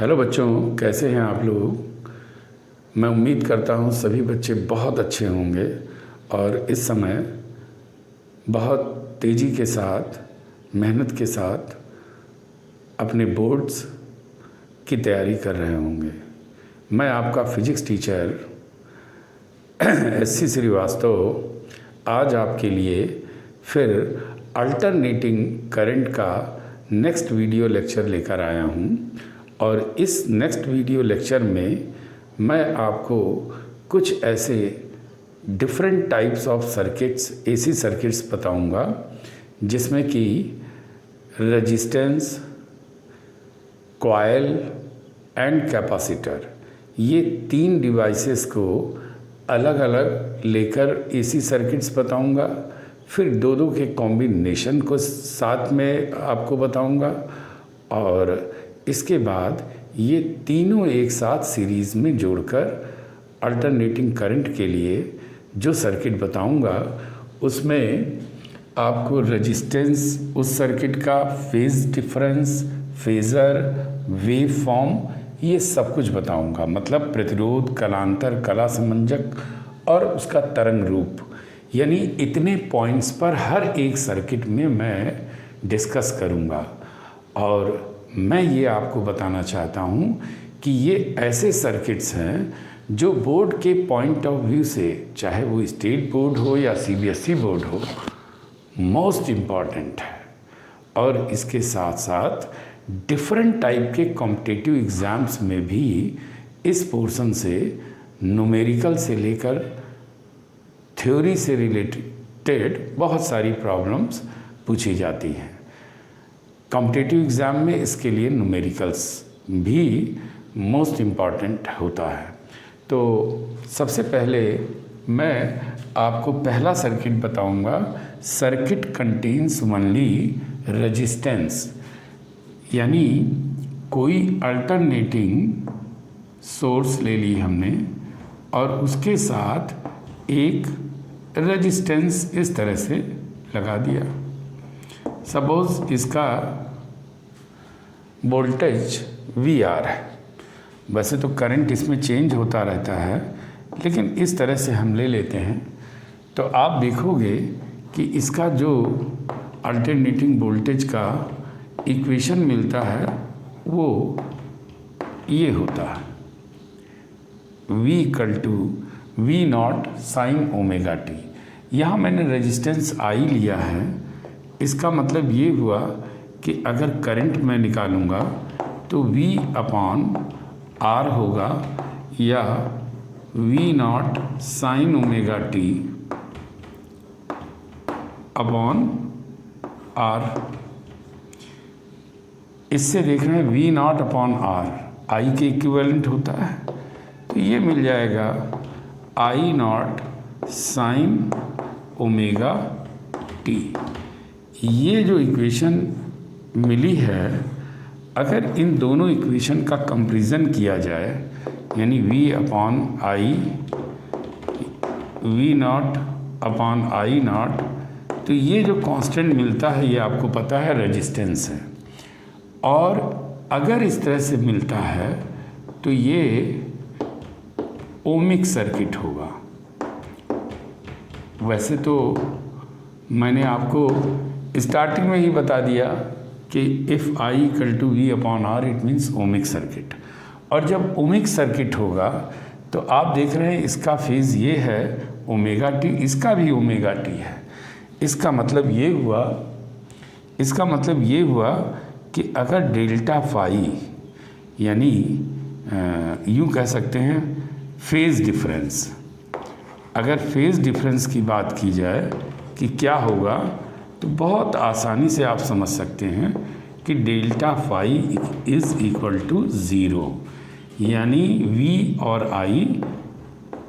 Hello बच्चों, कैसे हैं आप लोग। मैं उम्मीद करता हूँ सभी बच्चे बहुत अच्छे होंगे और इस समय बहुत तेज़ी के साथ, मेहनत के साथ अपने बोर्ड्स की तैयारी कर रहे होंगे। मैं आपका फिजिक्स टीचर एस.सी. श्रीवास्तव आज आपके लिए फिर अल्टरनेटिंग करंट का नेक्स्ट वीडियो लेक्चर लेकर आया हूँ। और इस नेक्स्ट वीडियो लेक्चर में मैं आपको कुछ ऐसे different types of circuits, AC circuits बताऊंगा जिसमें कि रेजिस्टेंस, कॉइल एंड कैपेसिटर, ये तीन डिवाइसेस को अलग अलग लेकर एसी सर्किट्स बताऊंगा। फिर दो के कॉम्बिनेशन को साथ में आपको बताऊंगा और इसके बाद ये तीनों एक साथ सीरीज़ में जोड़कर अल्टरनेटिंग करंट के लिए जो सर्किट बताऊंगा उसमें आपको रेजिस्टेंस, उस सर्किट का phase difference, phasor, wave form, ये सब कुछ बताऊंगा। मतलब प्रतिरोध, कलांतर, कला संयोजक और उसका तरंग रूप, यानी इतने पॉइंट्स पर हर एक सर्किट में मैं डिस्कस करूंगा। और मैं ये आपको बताना चाहता हूँ कि ये ऐसे सर्किट्स हैं जो बोर्ड के पॉइंट ऑफ व्यू से, चाहे वो स्टेट बोर्ड हो या सीबीएसई बोर्ड हो, मोस्ट इम्पॉर्टेंट है। और इसके साथ साथ डिफरेंट टाइप के कॉम्पिटिटिव एग्ज़ाम्स में भी इस पोर्शन से न्यूमेरिकल से लेकर थ्योरी से रिलेटेड बहुत सारी प्रॉब्लम्स पूछी जाती हैं। कॉम्पिटिटिव एग्ज़ाम में इसके लिए न्यूमेरिकल्स भी मोस्ट इम्पॉर्टेंट होता है। तो सबसे पहले मैं आपको पहला सर्किट बताऊंगा। सर्किट कंटेन्स ओनली रेजिस्टेंस, यानी कोई अल्टरनेटिंग सोर्स ले ली हमने और उसके साथ एक रेजिस्टेंस इस तरह से लगा दिया। सपोज इसका वोल्टेज VR है। वैसे तो करंट इसमें चेंज होता रहता है, लेकिन इस तरह से हम ले लेते हैं तो आप देखोगे कि इसका जो अल्टरनेटिंग वोल्टेज का इक्वेशन मिलता है वो ये होता है, V=V0 sin ओमेगा t। यहाँ मैंने रेजिस्टेंस I लिया है। इसका मतलब ये हुआ कि अगर करंट मैं निकालूंगा तो V/R होगा या V0 sin omega t upon R। इससे देख रहे हैं V0 अपॉन R I के इक्विवेलेंट होता है, तो ये मिल जाएगा I0 sin ओमेगा t। ये जो इक्वेशन मिली है, अगर इन दोनों इक्वेशन का कंपैरिजन किया जाए, यानी V/I, V0 अपॉन I0, तो ये जो कांस्टेंट मिलता है ये आपको पता है रेजिस्टेंस है। और अगर इस तरह से मिलता है तो ये ओमिक सर्किट होगा। वैसे तो मैंने आपको स्टार्टिंग में ही बता दिया कि if I=V/R it means ohmic circuit. और जब ओमिक सर्किट होगा तो आप देख रहे हैं इसका फेज़ ये है ओमेगा t, इसका भी ओमेगा t है। इसका मतलब ये हुआ कि अगर डेल्टा फाई, यानी यूँ कह सकते हैं फेज़ डिफरेंस, अगर फेज़ डिफरेंस की बात की जाए कि क्या होगा, तो बहुत आसानी से आप समझ सकते हैं कि delta phi is equal to 0, यानी V और I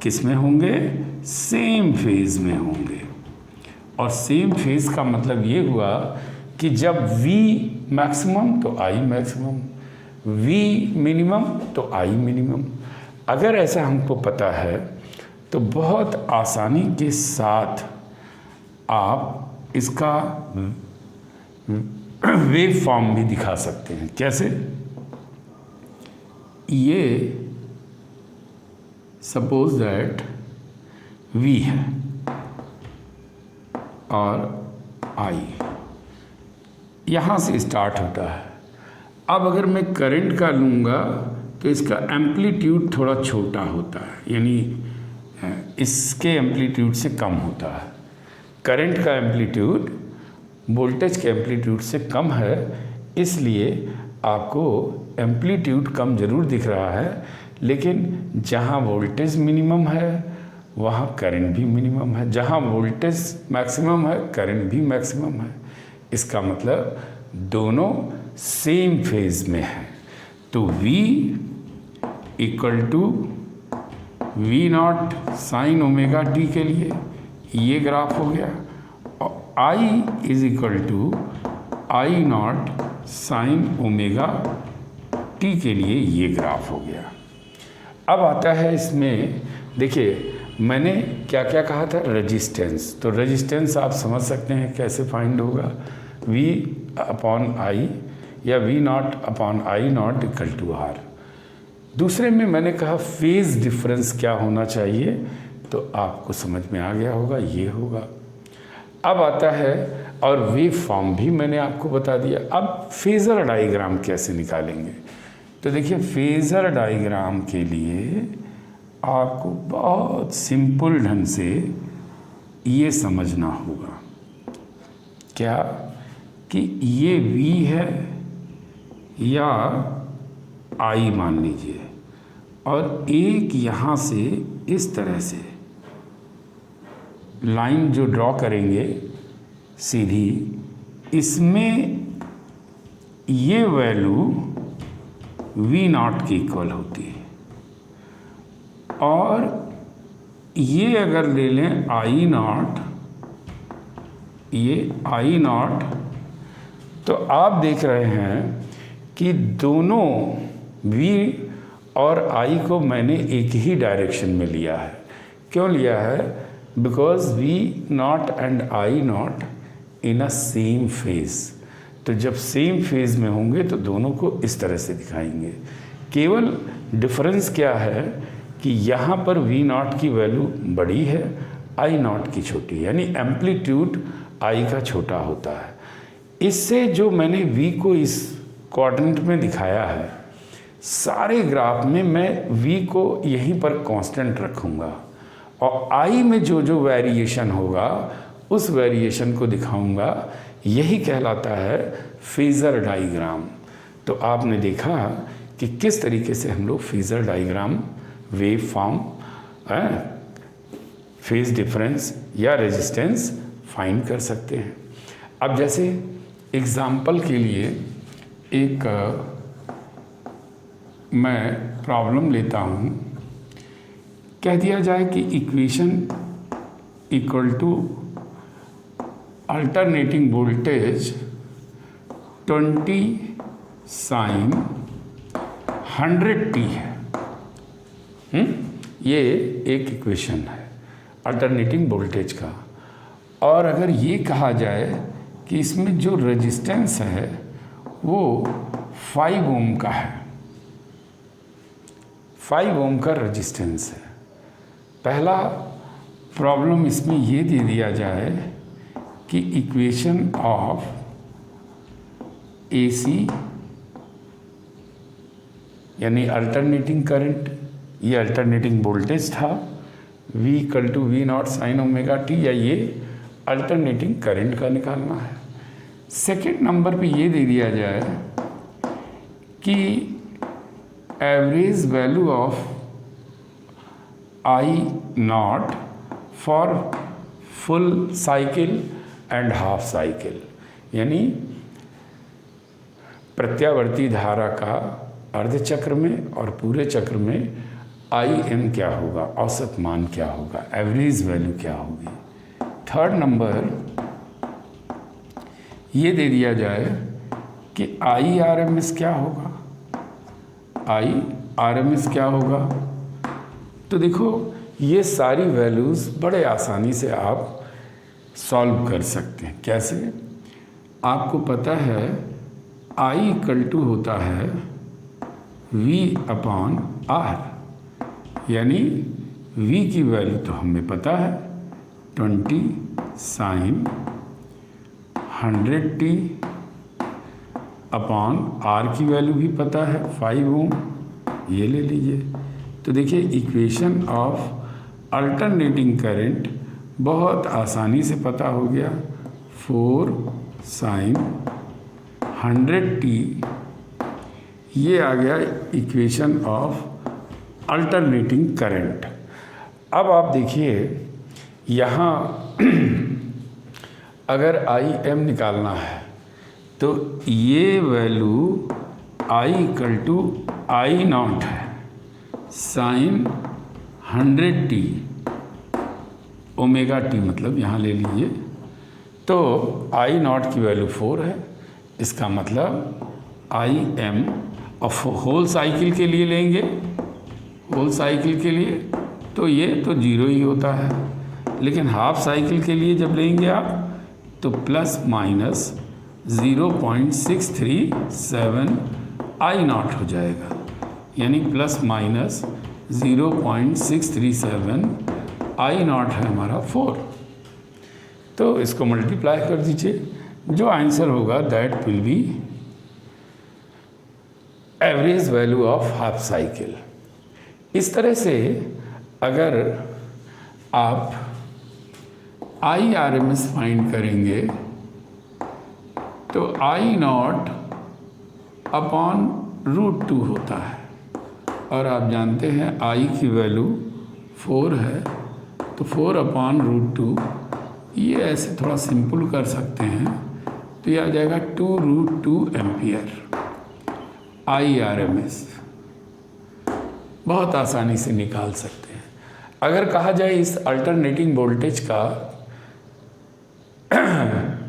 किस में होंगे, सेम फेज़ में होंगे। और सेम फेज़ का मतलब ये हुआ कि जब V मैक्सिमम तो I मैक्सिमम, V मिनिमम तो I मिनिमम। अगर ऐसा हमको पता है तो बहुत आसानी के साथ आप इसका वेव फॉर्म भी दिखा सकते हैं। कैसे? ये सपोज दैट V है और I यहाँ से स्टार्ट होता है। अब अगर मैं करंट का लूँगा तो इसका एम्पलीट्यूड थोड़ा छोटा होता है, यानी इसके एम्पलीट्यूड से कम होता है। करंट का एम्पलीट्यूड वोल्टेज के एम्पलीट्यूड से कम है, इसलिए आपको एम्पलीट्यूड कम ज़रूर दिख रहा है, लेकिन जहाँ वोल्टेज मिनिमम है वहाँ करंट भी मिनिमम है, जहाँ वोल्टेज मैक्सिमम है करंट भी मैक्सिमम है। इसका मतलब दोनों सेम फेज में है। तो V equal to V not sine omega T के लिए ये ग्राफ हो गया, और I is equal to I not sine omega T के लिए ये ग्राफ हो गया। अब आता है इसमें, देखिए मैंने क्या क्या कहा था, रेजिस्टेंस। तो रेजिस्टेंस आप समझ सकते हैं कैसे फाइंड होगा, V अपॉन I या V not upon I not equal to R। दूसरे में मैंने कहा फेज डिफरेंस क्या होना चाहिए, तो आपको समझ में आ गया होगा, ये होगा। अब आता है, और वेव फॉर्म भी मैंने आपको बता दिया। अब फेज़र डायग्राम कैसे निकालेंगे, तो देखिए फेज़र डायग्राम के लिए आपको बहुत सिंपल ढंग से ये समझना होगा, क्या कि ये V है या I मान लीजिए, और एक यहाँ से इस तरह से लाइन जो ड्रॉ करेंगे सीधी, इसमें ये वैल्यू V नॉट की इक्वल होती है, और ये अगर ले लें I नॉट, ये I नॉट, तो आप देख रहे हैं कि दोनों V और I को मैंने एक ही डायरेक्शन में लिया है। क्यों लिया है? Because V not and I not in a same phase. तो जब सेम फेज में होंगे तो दोनों को इस तरह से दिखाएंगे। केवल डिफरेंस क्या है कि यहाँ पर V नॉट की वैल्यू बड़ी है, I नॉट की छोटी है, यानी एम्पलीट्यूड I का छोटा होता है। इससे जो मैंने V को इस क्वाड्रेंट में दिखाया है, सारे ग्राफ में मैं V को यहीं पर कांस्टेंट रखूँगा, और I में जो जो वेरिएशन होगा उस वेरिएशन को दिखाऊंगा। यही कहलाता है फेज़र डायग्राम। तो आपने देखा कि किस तरीके से हम लोग phasor diagram, wave form, phase difference या रेजिस्टेंस फाइंड कर सकते हैं। अब जैसे एग्जाम्पल के लिए एक मैं प्रॉब्लम लेता हूँ। कह दिया जाए कि equation equal to alternating voltage 20 sine 100t है। ये एक इक्वेशन है अल्टरनेटिंग वोल्टेज का। और अगर ये कहा जाए कि इसमें जो रेजिस्टेंस है वो 5 ओम का है, 5 ओम का रेजिस्टेंस है। पहला प्रॉब्लम इसमें ये दे दिया जाए कि इक्वेशन ऑफ AC यानी अल्टरनेटिंग करंट, ये अल्टरनेटिंग वोल्टेज था, V equal to V not sine omega T, या ये अल्टरनेटिंग करंट का निकालना है। सेकेंड नंबर पे ये दे दिया जाए कि average value of I not for full cycle and half cycle, यानी प्रत्यावर्ती धारा का अर्ध चक्र में और पूरे चक्र में IM क्या होगा, औसत मान क्या होगा, एवरेज वैल्यू क्या होगी। थर्ड नंबर ये दे दिया जाए कि IRMS क्या होगा, IRMS क्या होगा। तो देखो ये सारी वैल्यूज़ बड़े आसानी से आप सॉल्व कर सकते हैं। कैसे? आपको पता है I इक्वल टू होता है V अपॉन R, यानी V की वैल्यू तो हमें पता है 20 साइन 100t अपॉन R की वैल्यू भी पता है 5 ओम, ये ले लीजिए। तो देखिए इक्वेशन ऑफ अल्टरनेटिंग करंट बहुत आसानी से पता हो गया। 4 साइन 100t, ये आ गया इक्वेशन ऑफ अल्टरनेटिंग करंट। अब आप देखिए यहाँ अगर आई एम निकालना है तो ये value I equal to I not है साइन 100t ओमेगा टी, मतलब यहाँ ले लीजिए। तो आई नॉट की वैल्यू 4 है, इसका मतलब I M of whole cycle के लिए लेंगे, होल साइकिल के लिए तो ये तो 0 ही होता है, लेकिन हाफ साइकिल के लिए जब लेंगे आप तो प्लस माइनस 0.637 आई नॉट हो जाएगा, यानी प्लस माइनस 0.637 आई नॉट है हमारा 4। तो इसको मल्टीप्लाई कर दीजिए, जो आंसर होगा that will be average value of half cycle. इस तरह से अगर आप IRMS फाइंड करेंगे तो आई नॉट अपॉन √2 होता है, और आप जानते हैं I की वैल्यू 4 है, तो 4 अपॉन √2, ये ऐसे थोड़ा सिंपल कर सकते हैं तो ये आ जाएगा 2√2 एम्पियर। IRMS बहुत आसानी से निकाल सकते हैं। अगर कहा जाए इस अल्टरनेटिंग वोल्टेज का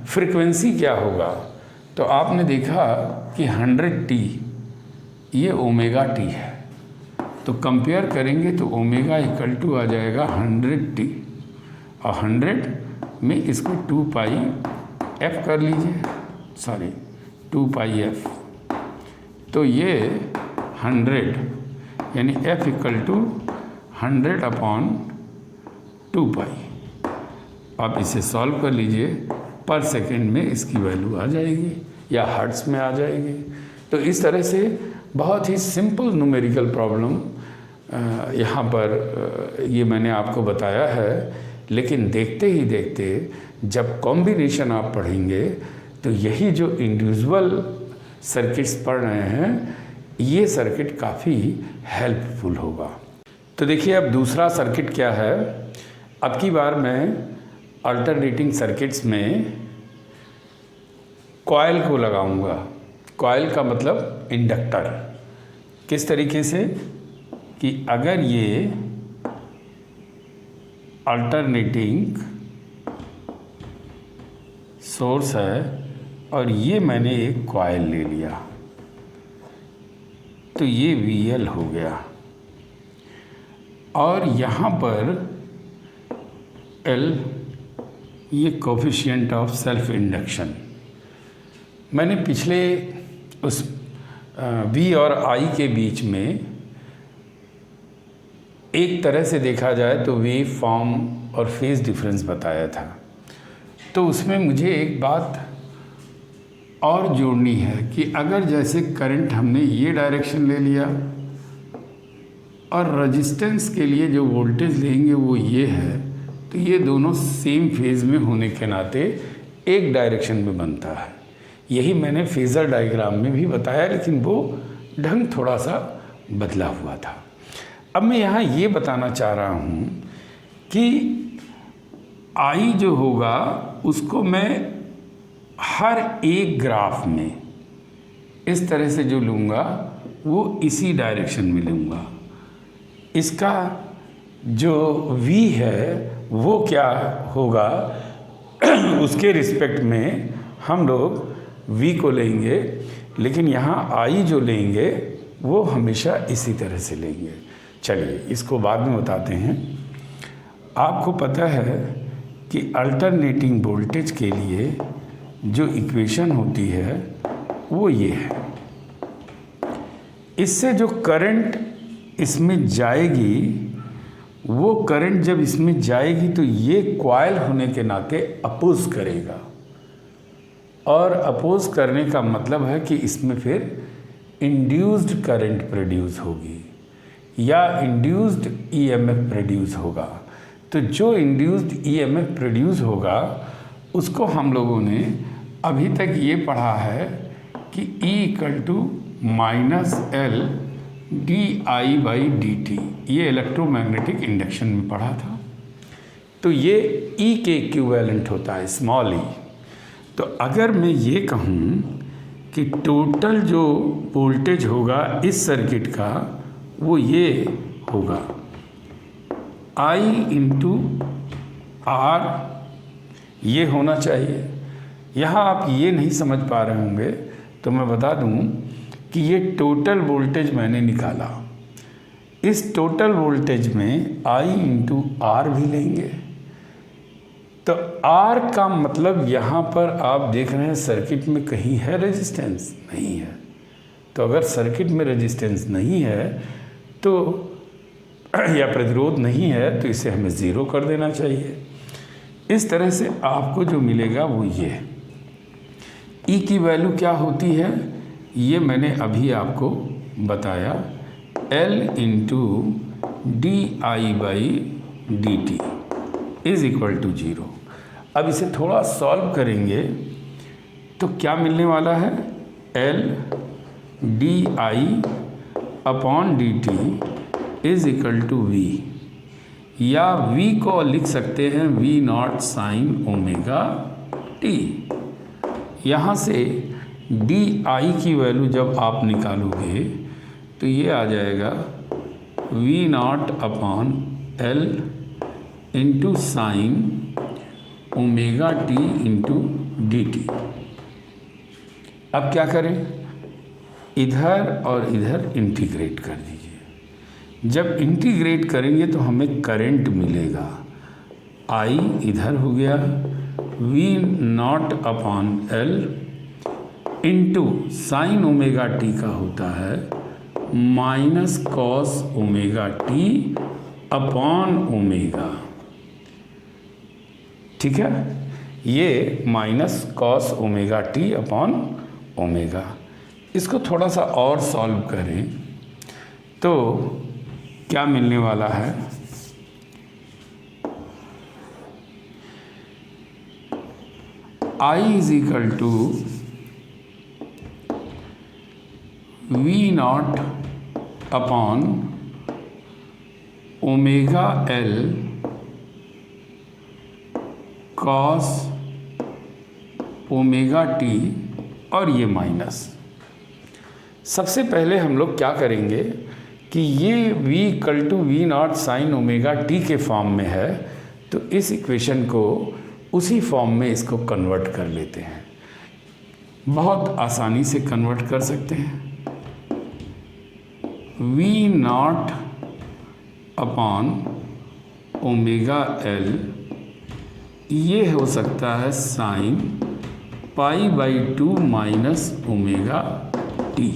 फ्रीक्वेंसी क्या होगा, तो आपने देखा कि 100t ये ओमेगा टी है, तो कंपेयर करेंगे तो ओमेगा इक्वल टू आ जाएगा 100t, और 100 में इसको 2 पाई f कर लीजिए, सॉरी 2 पाई f, तो ये 100 यानी f इक्वल टू 100 अपॉन 2 पाई। आप इसे सॉल्व कर लीजिए, पर सेकेंड में इसकी वैल्यू आ जाएगी या हर्ट्ज में आ जाएगी। तो इस तरह से बहुत ही सिंपल न्यूमेरिकल प्रॉब्लम यहाँ पर ये मैंने आपको बताया है, लेकिन देखते ही देखते जब कॉम्बिनेशन आप पढ़ेंगे तो यही जो इंडिविजुअल सर्किट्स पढ़ रहे हैं, ये सर्किट काफ़ी हेल्पफुल होगा। तो देखिए अब दूसरा सर्किट क्या है। अब की बार मैं अल्टरनेटिंग सर्किट्स में कॉइल को लगाऊंगा। कॉइल का मतलब इंडक्टर। किस तरीके से कि अगर ये अल्टरनेटिंग सोर्स है और ये मैंने एक कॉइल ले लिया, तो ये VL हो गया, और यहाँ पर L ये कोफिशिएंट ऑफ सेल्फ इंडक्शन। मैंने पिछले उस V और I के बीच में एक तरह से देखा जाए तो वेव फॉर्म और फेज डिफरेंस बताया था। तो उसमें मुझे एक बात और जोड़नी है कि अगर जैसे करंट हमने ये डायरेक्शन ले लिया और रेजिस्टेंस के लिए जो वोल्टेज लेंगे वो ये है, तो ये दोनों सेम फेज में होने के नाते एक डायरेक्शन में बनता है। यही मैंने फेज़र डायग्राम में भी बताया, लेकिन वो ढंग थोड़ा सा बदला हुआ था। अब मैं यहाँ ये बताना चाह रहा हूँ कि I जो होगा उसको मैं हर एक ग्राफ में इस तरह से जो लूँगा वो इसी डायरेक्शन में लूँगा। इसका जो V है वो क्या होगा उसके रिस्पेक्ट में हम लोग V को लेंगे, लेकिन यहाँ I जो लेंगे वो हमेशा इसी तरह से लेंगे। चलिए इसको बाद में बताते हैं। आपको पता है कि अल्टरनेटिंग वोल्टेज के लिए जो इक्वेशन होती है वो ये है इससे जो करंट इसमें जाएगी, वो करंट जब इसमें जाएगी तो ये कॉइल होने के नाते अपोज करेगा, और अपोज करने का मतलब है कि इसमें फिर इंड्यूस्ड करंट प्रोड्यूस होगी या इंड्यूस्ड ईएमएफ प्रोड्यूस होगा। तो जो इंड्यूस्ड ईएमएफ प्रोड्यूस होगा उसको हम लोगों ने अभी तक ये पढ़ा है कि E=-L di/dt, ये इलेक्ट्रोमैग्नेटिक इंडक्शन में पढ़ा था। तो ये E के इक्विवेलेंट होता है, स्मॉल e। तो अगर मैं ये कहूँ कि टोटल जो वोल्टेज होगा इस सर्किट का वो ये होगा I/R, ये होना चाहिए। यहाँ आप ये नहीं समझ पा रहे होंगे तो मैं बता दूँ कि ये टोटल वोल्टेज मैंने निकाला। इस टोटल वोल्टेज में I/R भी लेंगे। तो R का मतलब यहाँ पर आप देख रहे हैं सर्किट में कहीं है रेजिस्टेंस? नहीं है। तो अगर सर्किट में रेजिस्टेंस नहीं है तो या प्रतिरोध नहीं है तो इसे हमें ज़ीरो कर देना चाहिए। इस तरह से आपको जो मिलेगा वो ये E की वैल्यू क्या होती है ये मैंने अभी आपको बताया, L/di/dt = 0। अब इसे थोड़ा सॉल्व करेंगे तो क्या मिलने वाला है, L/di/dt = V, या V को लिख सकते हैं V0 sin ओमेगा t। यहाँ से di की वैल्यू जब आप निकालोगे तो ये आ जाएगा V0/L sin omega t dt। अब क्या करें, इधर और इधर इंटीग्रेट कर दीजिए। जब इंटीग्रेट करेंगे तो हमें करंट मिलेगा, I इधर हो गया, V0/L साइन ओमेगा टी का होता है -cos omega T upon omega. ठीक है, ये -cos omega T upon omega. इसको थोड़ा सा और सॉल्व करें तो क्या मिलने वाला है, I = V0/L cos omega T और ये माइनस। सबसे पहले हम लोग क्या करेंगे कि ये V = V0 sin omega T के फॉर्म में है, तो इस इक्वेशन को उसी फॉर्म में इसको कन्वर्ट कर लेते हैं। बहुत आसानी से कन्वर्ट कर सकते हैं। V0/ओमेगा/L ये हो सकता है sin π/2 ओमेगा टी।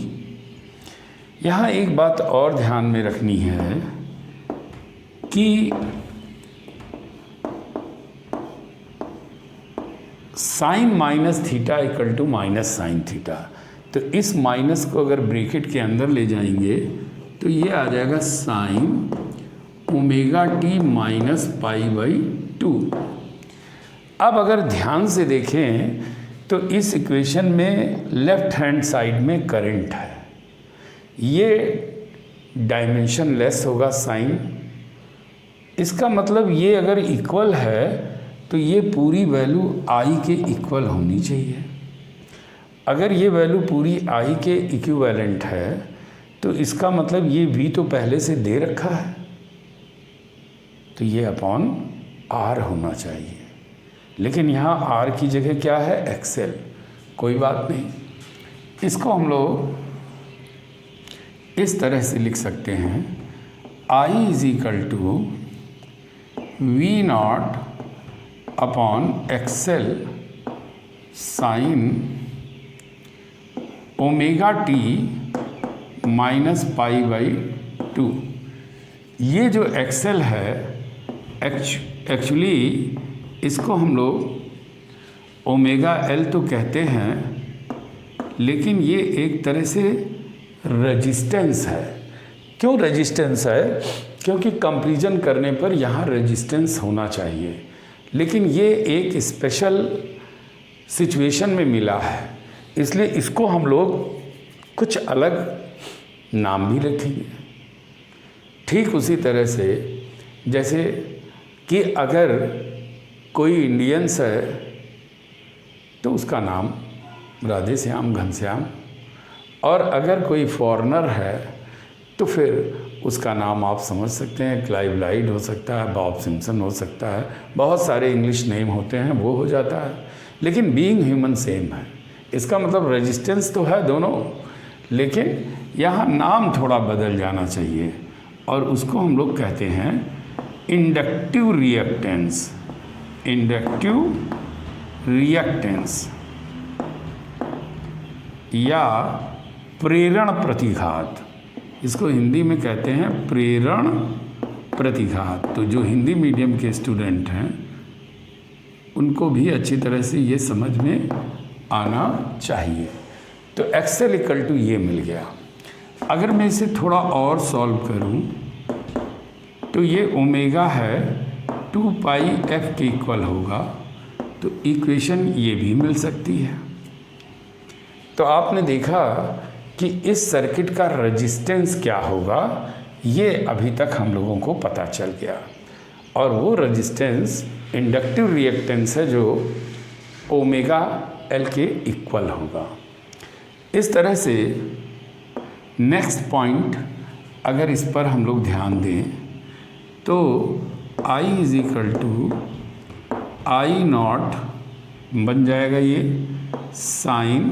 यहाँ एक बात और ध्यान में रखनी है कि sin -θ = -sin θ। तो इस माइनस को अगर ब्रैकेट के अंदर ले जाएंगे तो ये आ जाएगा sin ओमेगा टी -π/2। अब अगर ध्यान से देखें तो इस इक्वेशन में लेफ्ट हैंड साइड में करंट है, ये डायमेंशन लेस होगा साइन। इसका मतलब ये अगर इक्वल है तो ये पूरी वैल्यू I के इक्वल होनी चाहिए। अगर ये वैल्यू पूरी I के इक्विवेलेंट है तो इसका मतलब ये V तो पहले से दे रखा है, तो ये अपॉन R होना चाहिए। लेकिन यहाँ R की जगह क्या है, XL। कोई बात नहीं, इसको हम लोग इस तरह से लिख सकते हैं, I = V0/XL sin omega T -π/2। ये जो एक्सेल है एक्चुअली इसको हम लोग ओमेगा एल तो कहते हैं, लेकिन ये एक तरह से रेजिस्टेंस है। क्यों रेजिस्टेंस है? क्योंकि कंपैरिजन करने पर यहाँ रेजिस्टेंस होना चाहिए, लेकिन ये एक स्पेशल सिचुएशन में मिला है, इसलिए इसको हम लोग कुछ अलग नाम भी रखेंगे। ठीक उसी तरह से जैसे कि अगर कोई इंडियंस है तो उसका नाम राधे श्याम घनश्याम, और अगर कोई फॉरेनर है तो फिर उसका नाम आप समझ सकते हैं, क्लाइव लाइड हो सकता है, बॉब सिम्पसन हो सकता है, बहुत सारे इंग्लिश नेम होते हैं, वो हो जाता है। लेकिन बीइंग ह्यूमन सेम है, इसका मतलब रेजिस्टेंस तो है दोनों, लेकिन यहाँ नाम थोड़ा बदल जाना चाहिए, और उसको हम लोग कहते हैं इंडक्टिव रिएक्टेंस। इंडक्टिव रिएक्टेंस या प्रेरण प्रतिघात, इसको हिंदी में कहते हैं प्रेरण प्रतिघात। तो जो हिंदी मीडियम के स्टूडेंट हैं उनको भी अच्छी तरह से ये समझ में आना चाहिए। तो एक्सेल इक्वल टू ये मिल गया। अगर मैं इसे थोड़ा और सॉल्व करूं तो ये ओमेगा है 2πf के इक्वल होगा, तो इक्वेशन ये भी मिल सकती है। तो आपने देखा कि इस सर्किट का रेजिस्टेंस क्या होगा, ये अभी तक हम लोगों को पता चल गया, और वो रेजिस्टेंस इंडक्टिव रिएक्टेंस है जो ओमेगा एल के इक्वल होगा। इस तरह से नेक्स्ट पॉइंट अगर इस पर हम लोग ध्यान दें तो I is equal to I0 बन जाएगा ये साइन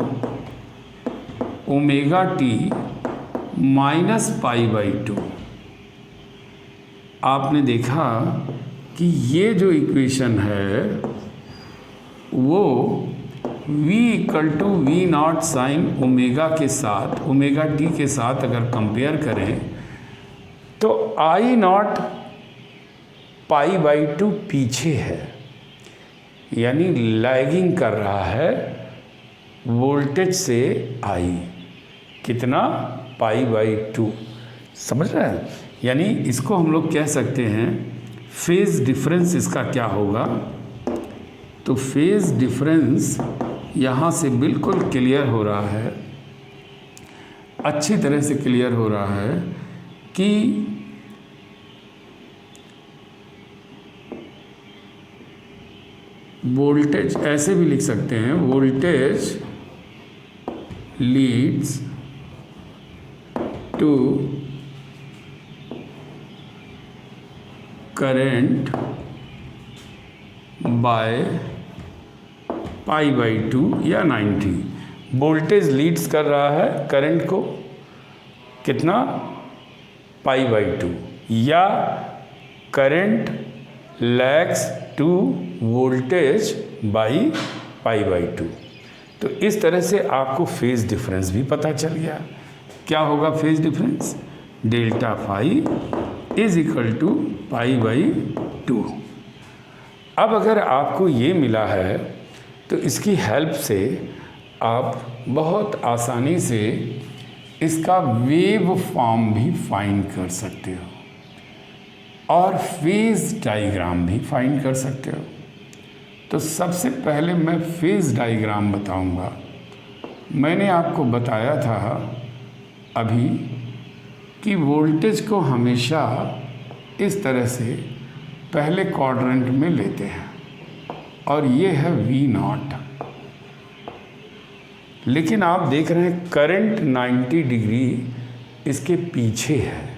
ओमेगा टी -π/2। आपने देखा कि ये जो इक्वेशन है वो v equal to V0 sine omega के साथ, ओमेगा टी के साथ अगर कंपेयर करें तो I0 π/2 पीछे है, यानी लैगिंग कर रहा है वोल्टेज से I। कितना? π/2। समझ रहे हैं? यानी इसको हम लोग कह सकते हैं फेज़ डिफरेंस इसका क्या होगा। तो फेज़ डिफरेंस यहाँ से बिल्कुल क्लियर हो रहा है, अच्छी तरह से क्लियर हो रहा है कि वोल्टेज, ऐसे भी लिख सकते हैं, voltage leads to current by π/2 या 90। वोल्टेज लीड्स कर रहा है करंट को कितना? π/2, या current lags to voltage by π/2। तो इस तरह से आपको फेज़ डिफरेंस भी पता चल गया। क्या होगा phase difference? Delta phi is equal to π/2। अब अगर आपको ये मिला है तो इसकी हेल्प से आप बहुत आसानी से इसका वेव फॉर्म भी फाइंड कर सकते हो और फेज़ डायग्राम भी फाइंड कर सकते हो। तो सबसे पहले मैं फेज़ डायग्राम बताऊंगा। मैंने आपको बताया था अभी कि वोल्टेज को हमेशा इस तरह से पहले क्वाड्रेंट में लेते हैं और ये है V0। लेकिन आप देख रहे हैं करंट 90 डिग्री इसके पीछे है।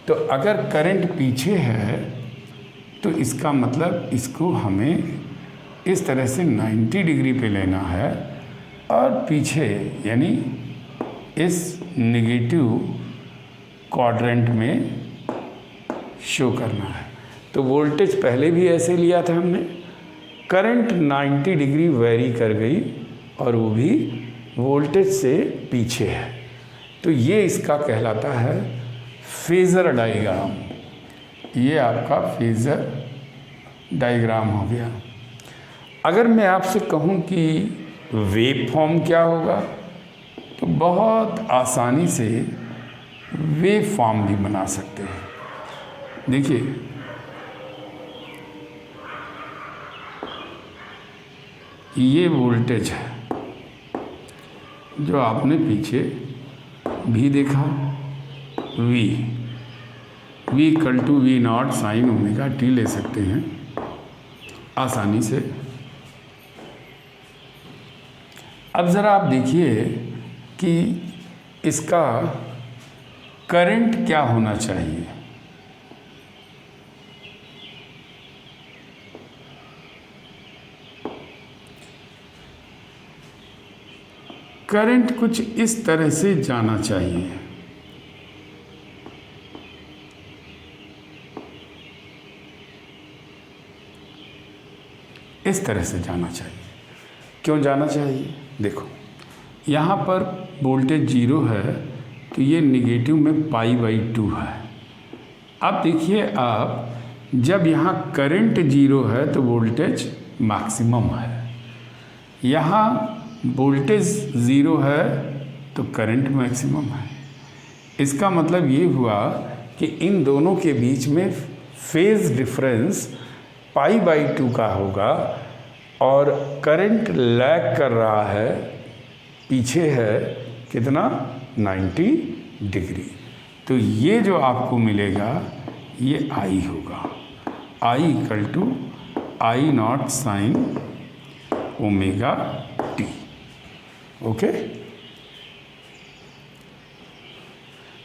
तो अगर करंट पीछे है तो इसका मतलब इसको हमें इस तरह से 90 डिग्री पे लेना है और पीछे यानी इस नेगेटिव क्वाड्रेंट में शो करना है। तो वोल्टेज पहले भी ऐसे लिया था हमने, करंट 90 डिग्री वेरी कर गई और वो भी वोल्टेज से पीछे है। तो ये इसका कहलाता है फेज़र डायग्राम। ये आपका फेज़र डायग्राम हो गया। अगर मैं आपसे कहूँ कि वेव फॉर्म क्या होगा, तो बहुत आसानी से वेव फॉर्म भी बना सकते हैं। देखिए, ये वोल्टेज है जो आपने पीछे भी देखा, V equal to V0 sine omega t ले सकते हैं आसानी से। अब ज़रा आप देखिए कि इसका करंट क्या होना चाहिए। करंट कुछ इस तरह से जाना चाहिए। इस तरह से जाना चाहिए। क्यों जाना चाहिए? देखो, यहाँ पर वोल्टेज 0 है, तो ये निगेटिव में π/2 है। अब देखिए, आप जब यहाँ करंट 0 है तो वोल्टेज मैक्सिमम है, यहाँ वोल्टेज 0 है तो करंट मैक्सिमम है। इसका मतलब ये हुआ कि इन दोनों के बीच में फेज़ डिफरेंस π/2 का होगा और करंट लैग कर रहा है, पीछे है कितना, 90 डिग्री। तो ये जो आपको मिलेगा ये I होगा, I equal to I0 sine omega t। Okay,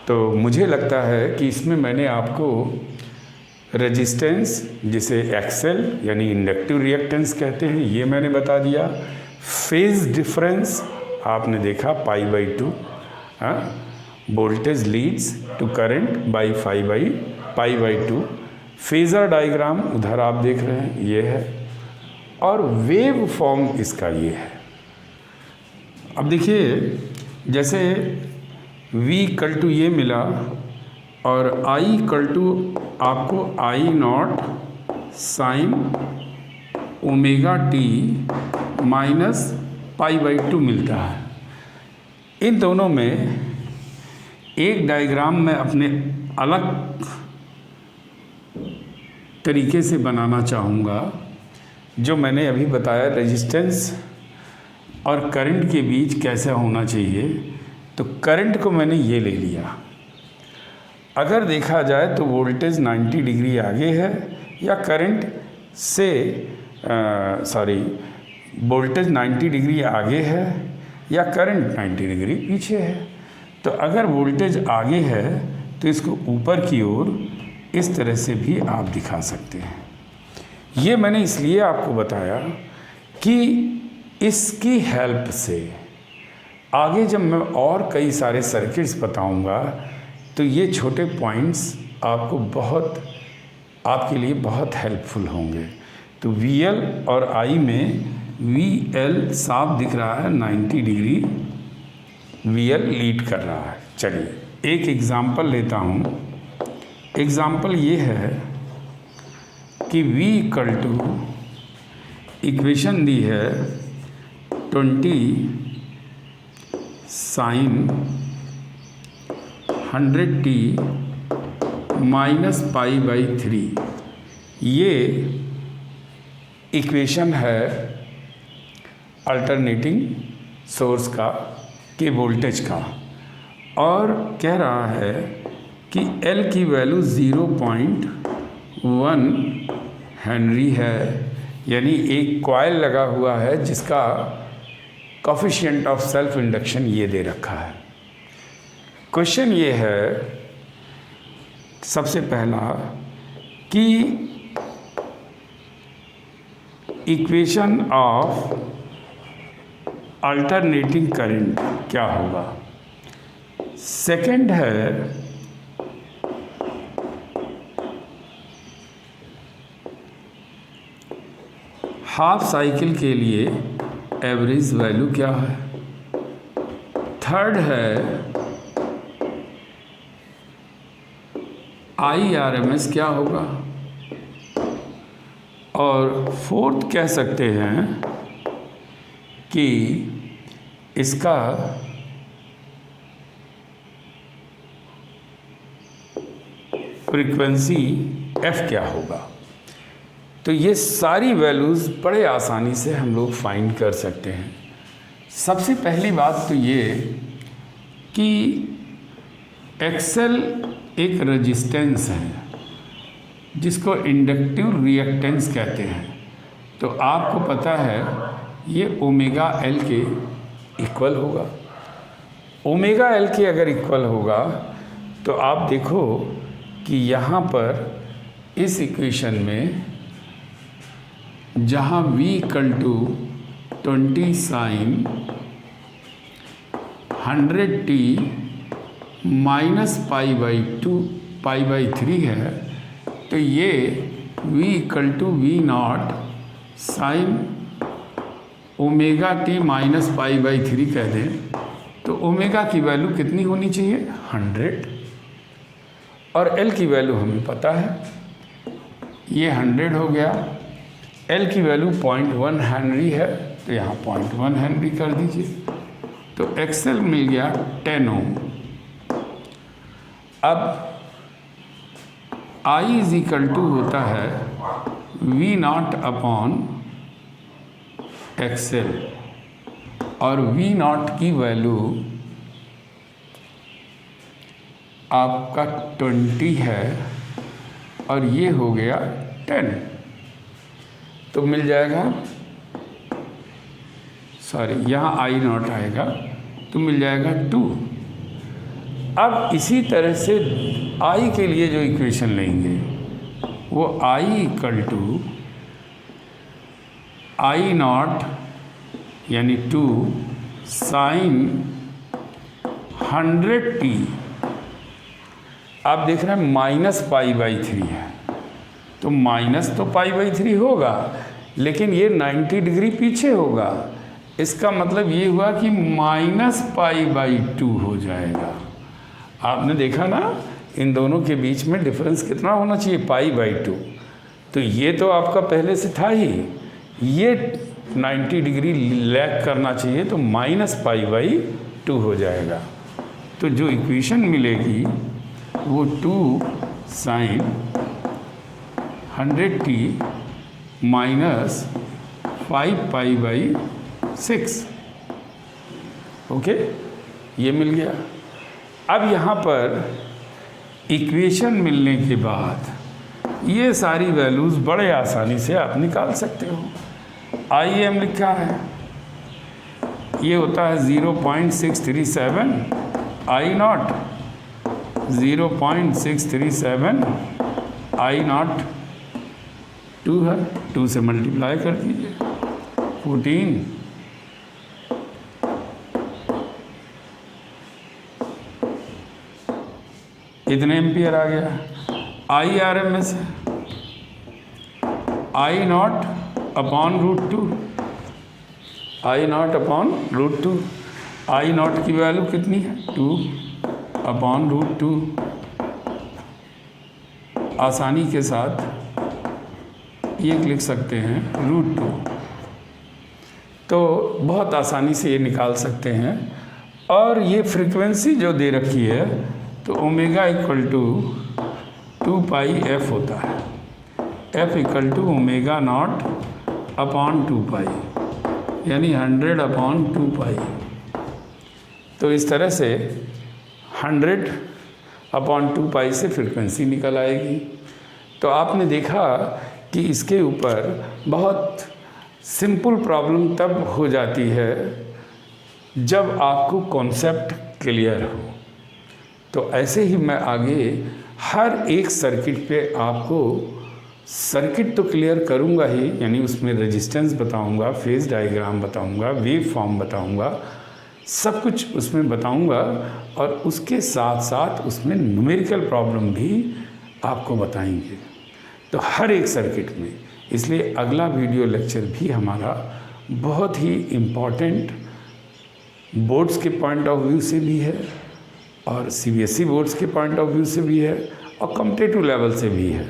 तो मुझे लगता है कि इसमें मैंने आपको रेजिस्टेंस, जिसे एक्सेल यानी इंडक्टिव रिएक्टेंस कहते हैं, ये मैंने बता दिया। फेज डिफरेंस आपने देखा π/2, voltage leads to current by π/2। Phasor diagram उधर आप देख रहे हैं, ये है, और वेव फॉर्म इसका ये है। अब देखिए, जैसे V इक्वल टू ये मिला और I इक्वल टू आपको I0 sine omega t minus π/2 मिलता है। इन दोनों में एक डायग्राम मैं अपने अलग तरीके से बनाना चाहूँगा, जो मैंने अभी बताया रेजिस्टेंस और करंट के बीच कैसा होना चाहिए। तो करंट को मैंने ये ले लिया। अगर देखा जाए तो वोल्टेज 90 डिग्री आगे है या करंट से वोल्टेज 90 डिग्री आगे है या करंट 90 डिग्री पीछे है। तो अगर वोल्टेज आगे है तो इसको ऊपर की ओर इस तरह से भी आप दिखा सकते हैं। ये मैंने इसलिए आपको बताया कि इसकी हेल्प से आगे जब मैं और कई सारे सर्किट्स बताऊंगा तो ये छोटे पॉइंट्स आपके लिए बहुत हेल्पफुल होंगे। तो VL और I में VL साफ दिख रहा है, 90 डिग्री VL लीड कर रहा है। चलिए एक एग्ज़ाम्पल लेता हूँ। एग्ज़ाम्पल ये है कि V इक्वल टू इक्वेशन दी है 20 साइन 100t माइनस π/3। ये इक्वेशन है अल्टरनेटिंग सोर्स का के वोल्टेज का, और कह रहा है कि L की वैल्यू 0.1 हेनरी है, यानी एक कॉइल लगा हुआ है जिसका कोफिशिएंट ऑफ सेल्फ इंडक्शन ये दे रखा है। क्वेश्चन ये है सबसे पहला कि इक्वेशन ऑफ अल्टरनेटिंग करंट क्या होगा। सेकंड है हाफ साइकिल के लिए एवरेज वैल्यू क्या है। थर्ड है IRMS क्या होगा, और फोर्थ कह सकते हैं कि इसका फ्रीक्वेंसी F क्या होगा। तो ये सारी वैल्यूज़ बड़े आसानी से हम लोग फाइंड कर सकते हैं। सबसे पहली बात तो ये कि एक्सेल एक रेजिस्टेंस है जिसको इंडक्टिव रिएक्टेंस कहते हैं। तो आपको पता है ये ओमेगा एल के इक्वल होगा। ओमेगा एल के अगर इक्वल होगा तो आप देखो कि यहाँ पर इस इक्वेशन में जहाँ v equal to 20 sine 100t minus पाई/3 है, तो ये v equal to v0 sine omega t minus पाई/3 कह दें, तो ओमेगा की वैल्यू कितनी होनी चाहिए 100, और L की वैल्यू हमें पता है, ये 100 हो गया। L की वैल्यू 0.1 हेनरी है, तो यहाँ 0.1 हेनरी कर दीजिए, तो XL मिल गया 10 ओम। अब I इज इक्वल टू होता है V0 अपॉन XL, और V0 की वैल्यू आपका 20 है, और ये हो गया 10, तो मिल जाएगा, सॉरी यहाँ I0 आएगा तो मिल जाएगा 2। अब इसी तरह से I के लिए जो इक्वेशन लेंगे वो I इक्वल टू I0 यानी 2 साइन 100t। आप देख रहे हैं माइनस पाई/3 है, तो माइनस तो पाई/3 होगा, लेकिन ये 90 डिग्री पीछे होगा। इसका मतलब ये हुआ कि माइनस पाई/2 हो जाएगा। आपने देखा ना इन दोनों के बीच में डिफरेंस कितना होना चाहिए, पाई/2। तो ये तो आपका पहले से था ही, ये 90 डिग्री लैग करना चाहिए, तो माइनस पाई/2 हो जाएगा। तो जो इक्वेशन मिलेगी वो 2 साइन 100t माइनस 5 पाई/6, ओके, ये मिल गया। अब यहाँ पर इक्वेशन मिलने के बाद ये सारी वैल्यूज़ बड़े आसानी से आप निकाल सकते हो। IM लिखा है, ये होता है 0.637, I0 0.637, I0 2 है, 2 से मल्टीप्लाई कर दीजिए 14, कितने एम्पियर आ गया। IRMS है I0 upon √2, I0 upon √2, I0 की वैल्यू कितनी है 2 अपॉन √2। आसानी के साथ ये लिख सकते हैं √2, तो बहुत आसानी से ये निकाल सकते हैं। और ये फ्रीक्वेंसी जो दे रखी है तो omega equal to 2 pi f होता है, f equal to omega not upon 2 pi, यानी 100 अपॉन 2 पाई। तो इस तरह से 100 अपॉन 2 पाई से फ्रीक्वेंसी निकल आएगी। तो आपने देखा कि इसके ऊपर बहुत सिंपल प्रॉब्लम तब हो जाती है जब आपको कॉन्सेप्ट क्लियर हो। तो ऐसे ही मैं आगे हर एक सर्किट पे आपको सर्किट तो क्लियर करूँगा ही, यानी उसमें रेजिस्टेंस बताऊँगा, फेज डायग्राम बताऊँगा, वेव फॉर्म बताऊँगा, सब कुछ उसमें बताऊँगा, और उसके साथ साथ उसमें न्यूमेरिकल प्रॉब्लम भी आपको बताएंगे, तो हर एक सर्किट में। इसलिए अगला वीडियो लेक्चर भी हमारा बहुत ही इम्पॉर्टेंट बोर्ड्स के पॉइंट ऑफ व्यू से भी है, और CBSE बोर्ड्स के पॉइंट ऑफ व्यू से भी है, और कॉम्पिटिटिव लेवल से भी है।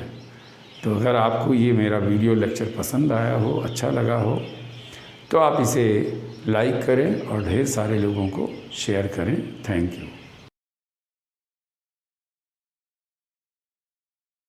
तो अगर आपको ये मेरा वीडियो लेक्चर पसंद आया हो, अच्छा लगा हो, तो आप इसे लाइक करें और ढेर सारे लोगों को शेयर करें। Thank you.